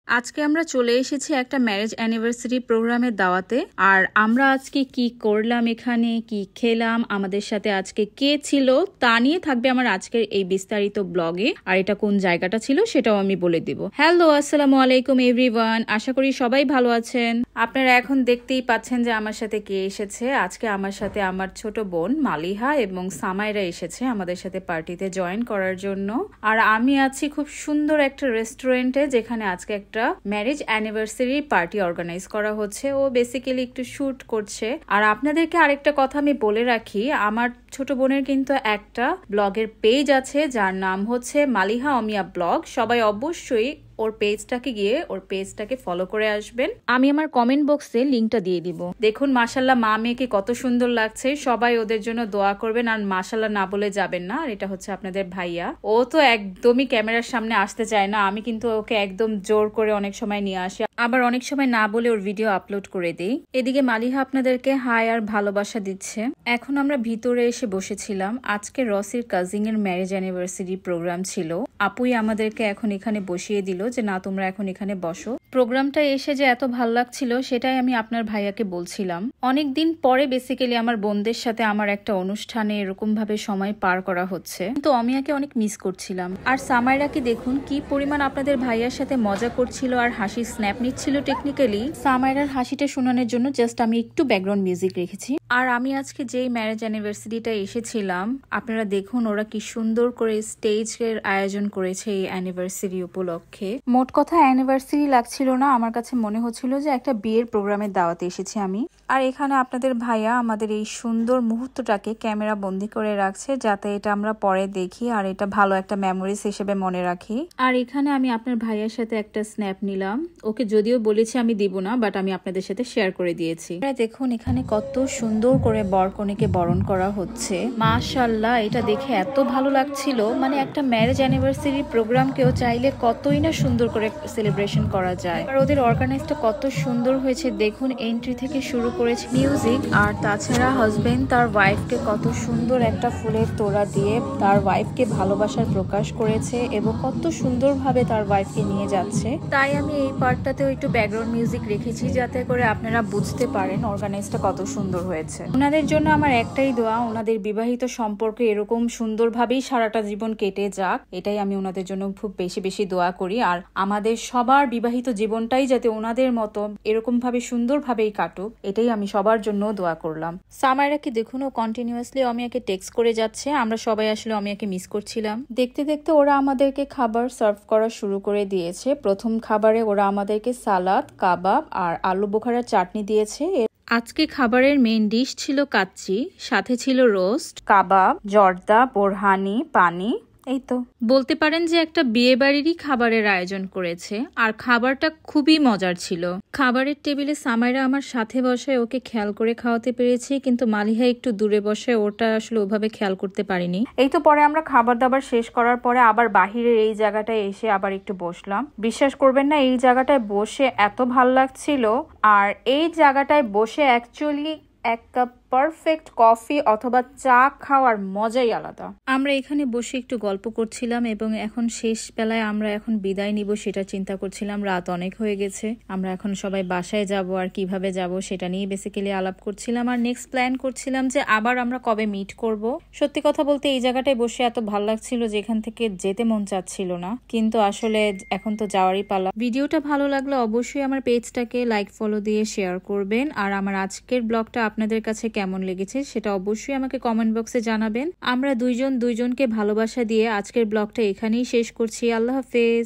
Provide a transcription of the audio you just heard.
আজকে আমরা চলে এসেছি একটা ম্যারেজ অ্যানিভার্সারি প্রোগ্রামের দাওয়াতে। আর আমরা আজকে কি করলাম, এখানে কি খেলাম, আমাদের সাথে আজকে কে ছিল, তা নিয়ে থাকবে আমার আজকের এই বিস্তারিত ব্লগে। আর এটা কোন জায়গাটা ছিল সেটাও আমি বলে দিব। হ্যালো, আসসালামু আলাইকুম এভরিওয়ান, আশা করি সবাই ভালো আছেন। আপনারা এখন দেখতেই পাচ্ছেন যে আমার সাথে কে এসেছে। আজকে আমার সাথে আমার ছোট বোন মালিহা এবং সামাইরা এসেছে আমাদের সাথে পার্টিতে জয়েন করার জন্য। আর আমি আছি খুব সুন্দর একটা রেস্টুরেন্টে, যেখানে আজকে একটা ম্যারেজ অ্যানিভার্সারি পার্টি অর্গানাইজ করা হচ্ছে। ও বেসিক্যালি একটু শুট করছে। আর আপনাদেরকে আরেকটা কথা আমি বলে রাখি, আমার ছোট বোনের কিন্তু একটা ব্লগের পেজ আছে যার নাম হচ্ছে মালিহা অমিয়া ব্লগ। সবাই অবশ্যই ওর পেজটাকে গিয়ে ওর পেজটাকে ফলো করে আসবেন। আমি আমার কমেন্ট বক্সে লিঙ্কটা দিয়ে দিব। দেখুন মাশাল্লাহ মা মেয়েকে কত সুন্দর লাগছে। সবাই ওদের জন্য দোয়া করবেন আর মাশাল্লাহ না বলে যাবেন না। আর এটা হচ্ছে আপনাদের ভাইয়া। ও তো একদমই ক্যামেরার সামনে আসতে চায় না, আমি কিন্তু ওকে একদম জোর করে অনেক সময় নিয়ে আসি, আবার অনেক সময় না বলে ওর ভিডিও আপলোড করে দিই। এদিকে মালিহা আপনাদেরকে হাই আর ভালোবাসা দিচ্ছে। এখন আমরা ভিতরে এসে বসেছিলাম। আজকে রসির কাজিন এর ম্যারেজ অ্যানিভার্সারি প্রোগ্রাম ছিল। আপুই আমাদেরকে এখন এখানে বসিয়ে দিল যে না তোমরা এখন এখানে বসো। প্রোগ্রামটা এসে যে এত ভালো লাগছিল সেটাই আমি আপনার ভাইয়াকে বলছিলাম। অনেকদিন পরে বেসিক্যালি আমার বোনদের সাথে আমার একটা অনুষ্ঠানে এরকম ভাবে সময় পার করা হচ্ছে, কিন্তু অমিয়াকে অনেক মিস করছিলাম। আর সামাইরাকে দেখুন কি পরিমাণ আপনাদের ভাইয়ার সাথে মজা করছিল আর হাসি স্ন্যাপ নিচ্ছিল। টেকনিক্যালি সামাইরার হাসিটা শোনানোর জন্য জাস্ট আমি একটু ব্যাকগ্রাউন্ড মিউজিক রেখেছি। আর আমি আজকে যেই ম্যারেজ অ্যানিভার্সারিটা এসেছিলাম, আপনারা দেখুন ওরা কি সুন্দর করে স্টেজের আয়োজন করেছে এই অ্যানিভার্সারি উপলক্ষে। মোট কথা অ্যানিভার্সারি লাগছিল না, আমার কাছে মনে হচ্ছিল যে একটা বিয়ের প্রোগ্রামের দাওয়াতে এসেছি আমি। আর এখানে আপনাদের ভাইয়া আমাদের এই সুন্দর মুহূর্তটাকে ক্যামেরা বন্দি করে রাখছে, যাতে এটা আমরা পরে দেখি আর এটা ভালো একটা মেমোরিজ হিসেবে মনে রাখি। আর এখানে আমি আপনার ভাইয়ার সাথে একটা স্ন্যাপ নিলাম। ওকে যদিও বলেছি আমি দিব না, বাট আমি আপনাদের সাথে শেয়ার করে দিয়েছি। দেখুন এখানে কত সুন্দর করে বরকনেকে বরণ করা হচ্ছে। মাশাআল্লাহ, এটা দেখে এত ভালো লাগছিল। মানে একটা ম্যারেজ অ্যানিভার্সারি প্রোগ্রাম কেউ চাইলে কতই না সুন্দর করে সেলিব্রেশন করা যায়। আর ওদের অর্গানাইজটা কত সুন্দর হয়েছে দেখুন। এন্ট্রি থেকে শুরু করেছে মিউজিক, আর তাছাড়া হাজবেন্ড তার ওয়াইফকে কত সুন্দর একটা ফুলের তোড়া দিয়ে তার ওয়াইফকে ভালোবাসার প্রকাশ করেছে এবং কত সুন্দরভাবে তার ওয়াইফকে নিয়ে যাচ্ছে। তাই আমি এই পার্টটাতেও একটু ব্যাকগ্রাউন্ড মিউজিক রেখেছি, যাতে করে আপনারা বুঝতে পারেন অর্গানাইজটা কত সুন্দর হয়েছে। ওনাদের জন্য আমার একটাই দোয়া, ওনাদের বিবাহিত সম্পর্কে এরকম সুন্দরভাবেই সারাটা জীবন কেটে যাক, এটাই আমি ওনাদের জন্য খুব বেশি বেশি দোয়া করি। আর আমাদের সবার বিবাহিত জীবনটাই যাতে ওনাদের মতো এরকম ভাবে সুন্দরভাবেই কাটুক, এটাই আমি সবার জন্য দোয়া করলাম। সামাইরাকে দেখুন ও কন্টিনিউয়াসলি অমিয়াকে টেক্সট করে যাচ্ছে। আমরা সবাই আসলে অমিয়াকে মিস করছিলাম। দেখতে দেখতে ওরা আমাদেরকে খাবার সার্ভ করা শুরু করে দিয়েছে। প্রথম খাবারে ওরা আমাদেরকে সালাদ, কাবাব আর আলু বোখারার চাটনি দিয়েছে। আজকে খাবারের মেইন ডিশ ছিল কাচ্চি, সাথে ছিল রোস্ট, কাবাব, জর্দা, বোরহানি, পানি। এই তো বলতে পারেন যে একটা বিয়ে বাড়িরই খাবারের আয়োজন করেছে। আর খাবারটা খুবই মজার ছিল। খাবারের টেবিলে সামাইরা আমার সাথে বসে ওকে খেয়াল করে খাওয়াতে পেরেছি, কিন্তু মালিহা একটু দূরে বসে ওটা আসলে ওভাবে খেয়াল করতে পারিনি। এই তো পরে আমরা খাবার দাবার শেষ করার পরে আবার বাহিরের এই জায়গাটায় এসে আবার একটু বসলাম। বিশ্বাস করবেন না, এই জায়গাটায় বসে এত ভাল লাগছিল। আর এই জায়গাটায় বসে অ্যাকচুয়ালি এক কাপ পারফেক্ট কফি অথবা চা খাওয়ার মজাই আলাদা। আমরা এখানে বসে একটু গল্প করছিলাম এবং এখন শেষ বেলায় আমরা এখন বিদায় নিব সেটা চিন্তা করছিলাম। রাত অনেক হয়ে গেছে, আমরা এখন সবাই বাসায় যাব আর কিভাবে যাব সেটা নিয়ে বেসিক্যালি আলাপ করছিলাম। আর নেক্সট প্ল্যান করছিলাম যে আবার আমরা কবে মিট করব। সত্যি কথা বলতে এই জায়গাটায় বসে এত ভালো লাগছিল যে এখান থেকে যেতে মন চাচ্ছিল না, কিন্তু আসলে এখন তো যাওয়ারই পালা। ভিডিওটা ভালো লাগলে অবশ্যই আমার পেজটাকে লাইক ফলো দিয়ে শেয়ার করবেন। আর আমার আজকের ব্লগটা আপনাদের কাছে কেমন লেগেছে সেটা অবশ্যই আমাকে কমেন্ট বক্সে জানাবেন। আমরা দুইজনকে ভালোবাসা দিয়ে আজকের ব্লগটা এখানেই শেষ করছি। আল্লাহ হাফেজ।